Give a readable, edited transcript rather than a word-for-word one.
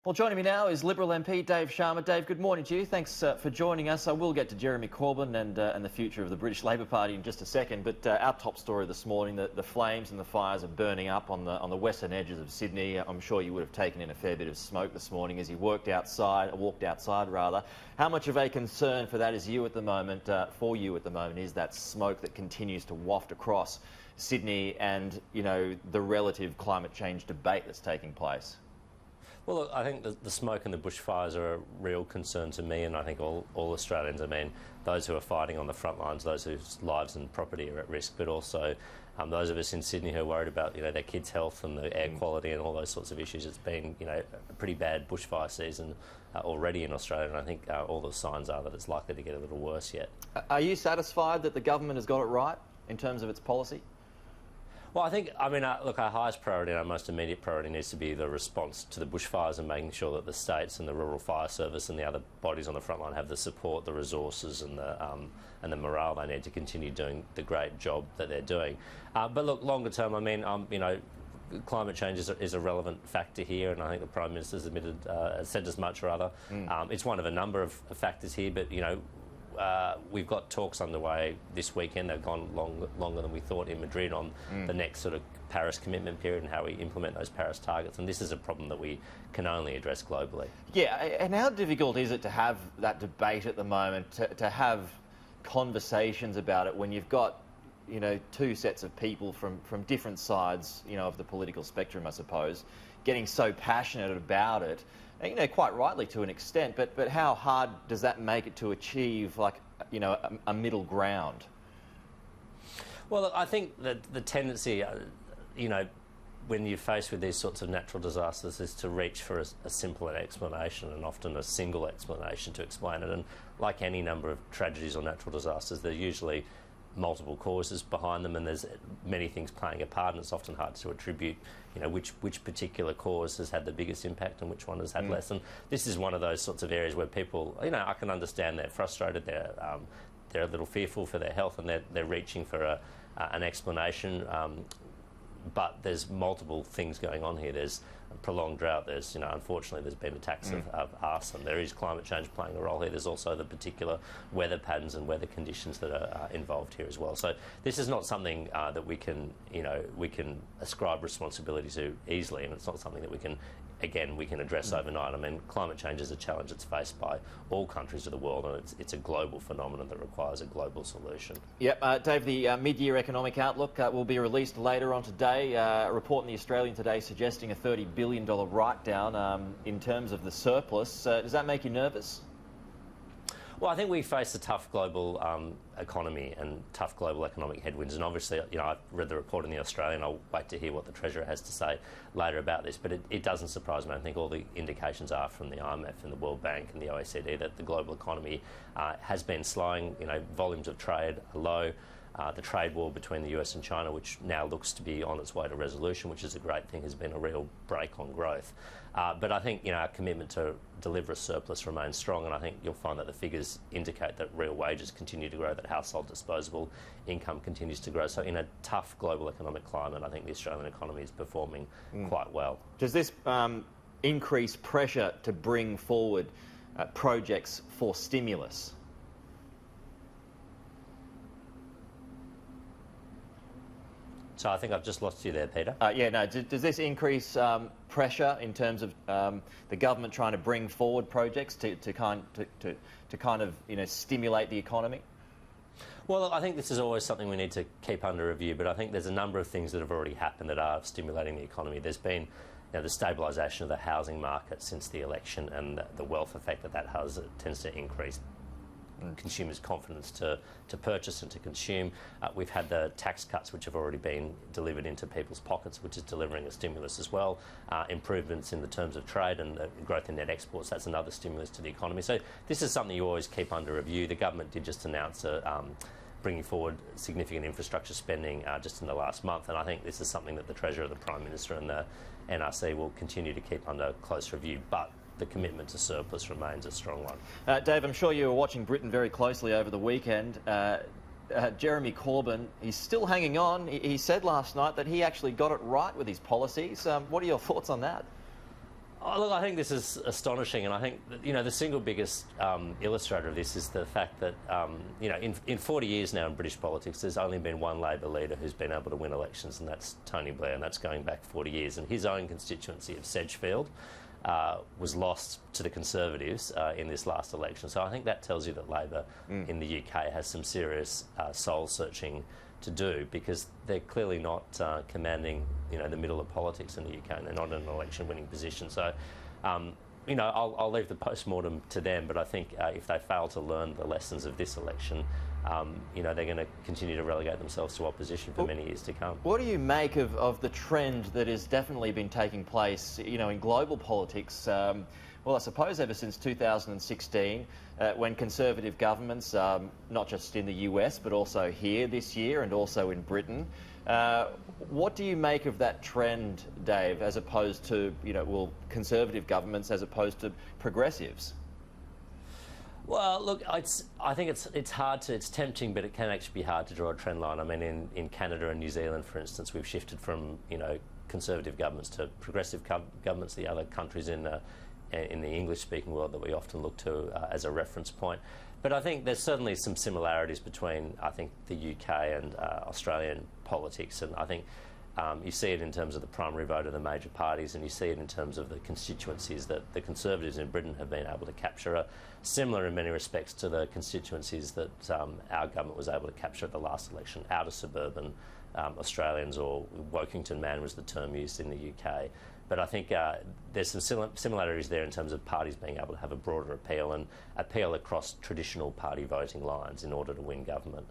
Well, joining me now is Liberal MP Dave Sharma. Dave, good morning to you. Thanks for joining us. I will get to Jeremy Corbyn and the future of the British Labor Party in just a second, but our top story this morning, the flames and the fires are burning up on the western edges of Sydney. I'm sure you would have taken in a fair bit of smoke this morning as you walked outside. How much of a concern for that is you at the moment, is that smoke that continues to waft across Sydney and, you know, the relative climate change debate that's taking place? Well, look, I think the smoke and the bushfires are a real concern to me, and I think all Australians. I mean, those who are fighting on the front lines, those whose lives and property are at risk, but also those of us in Sydney who are worried about, you know, their kids' health and the air quality and all those sorts of issues. It's been, you know, a pretty bad bushfire season already in Australia, and I think all the signs are that it's likely to get a little worse yet. Are you satisfied that the government has got it right in terms of its policy? Well, I think, look, our highest priority and our most immediate priority needs to be the response to the bushfires and making sure that the states and the Rural Fire Service and the other bodies on the front line have the support, the resources and the morale they need to continue doing the great job that they're doing. But look, longer term, you know, climate change is a relevant factor here, and I think the Prime Minister's said as much, rather. It's one of a number of factors here, but, you know, we've got talks underway this weekend. They've gone longer than we thought in Madrid on the next sort of Paris commitment period and how we implement those Paris targets. And this is a problem that we can only address globally. Yeah, and how difficult is it to have that debate at the moment, to have conversations about it when you've got, you know, two sets of people from different sides, you know, of the political spectrum, I suppose, getting so passionate about it? You know, quite rightly to an extent, but how hard does that make it to achieve, like, you know, a middle ground? Well, look, I think that the tendency, you know, when you're faced with these sorts of natural disasters is to reach for a simpler explanation, and often a single explanation to explain it. And like any number of tragedies or natural disasters, they're usually multiple causes behind them, and there's many things playing a part, and it's often hard to attribute, you know, which particular cause has had the biggest impact and which one has had less. And this is one of those sorts of areas where people, you know, I can understand they're frustrated, they're a little fearful for their health, and they're reaching for an explanation. But there's multiple things going on here. There's a prolonged drought. There's, you know, unfortunately, there's been attacks of arson. There is climate change playing a role here. There's also the particular weather patterns and weather conditions that are involved here as well. So this is not something that we can ascribe responsibility to easily, and it's not something that we can address overnight. I mean, climate change is a challenge that's faced by all countries of the world, and it's a global phenomenon that requires a global solution. Yep, Dave, the mid-year economic outlook will be released later on today. A report in the Australian today suggesting a $30 billion write-down in terms of the surplus. Does that make you nervous? Well, I think we face a tough global economy and tough global economic headwinds, and obviously, you know, I've read the report in the Australian. I'll wait to hear what the Treasurer has to say later about this, but it doesn't surprise me. I think all the indications are from the IMF and the World Bank and the OECD that the global economy has been slowing. You know, volumes of trade are low. The trade war between the US and China, which now looks to be on its way to resolution, which is a great thing, has been a real brake on growth. But I think, you know, our commitment to deliver a surplus remains strong, and I think you'll find that the figures indicate that real wages continue to grow, that household disposable income continues to grow. So in a tough global economic climate, I think the Australian economy is performing quite well. Does this increase pressure to bring forward projects for stimulus? So I think I've just lost you there, Peter. Does this increase pressure in terms of the government trying to bring forward projects to kind of, you know, stimulate the economy? Well, look, I think this is always something we need to keep under review, but I think there's a number of things that have already happened that are stimulating the economy. There's been, you know, the stabilisation of the housing market since the election, and the wealth effect that has tends to increase consumers' confidence to purchase and to consume. We've had the tax cuts which have already been delivered into people's pockets, which is delivering a stimulus as well. Improvements in the terms of trade and the growth in net exports, that's another stimulus to the economy. So this is something you always keep under review. The government did just announce bringing forward significant infrastructure spending just in the last month, and I think this is something that the Treasurer, the Prime Minister and the NRC will continue to keep under close review. But the commitment to surplus remains a strong one. Dave, I'm sure you were watching Britain very closely over the weekend. Jeremy Corbyn, he's still hanging on. He said last night that he actually got it right with his policies. What are your thoughts on that? Oh, look, I think this is astonishing, and I think that, the single biggest illustrator of this is the fact that in 40 years now in British politics, there's only been one Labor leader who's been able to win elections, and that's Tony Blair, and that's going back 40 years. And his own constituency of Sedgefield was lost to the Conservatives in this last election. So I think that tells you that Labor in the UK has some serious soul-searching to do, because they're clearly not commanding, the middle of politics in the UK, and they're not in an election-winning position. So, I'll leave the post-mortem to them, but I think if they fail to learn the lessons of this election, they're going to continue to relegate themselves to opposition for many years to come. What do you make of the trend that has definitely been taking place, in global politics? Well, I suppose ever since 2016, when Conservative governments, not just in the US, but also here this year and also in Britain, what do you make of that trend, Dave, as opposed to, Conservative governments as opposed to progressives? Well, look, I think it's hard to, it's tempting, but it can actually be hard to draw a trend line. I mean, in Canada and New Zealand, for instance, we've shifted from, Conservative governments to progressive governments, the other countries in the English-speaking world that we often look to as a reference point. But I think there's certainly some similarities between, I think, the UK and Australian politics, and I think you see it in terms of the primary vote of the major parties, and you see it in terms of the constituencies that the Conservatives in Britain have been able to capture, similar in many respects to the constituencies that our government was able to capture at the last election, outer suburban Australians, or Wokington man was the term used in the UK. But I think there's some similarities there in terms of parties being able to have a broader appeal and appeal across traditional party voting lines in order to win government.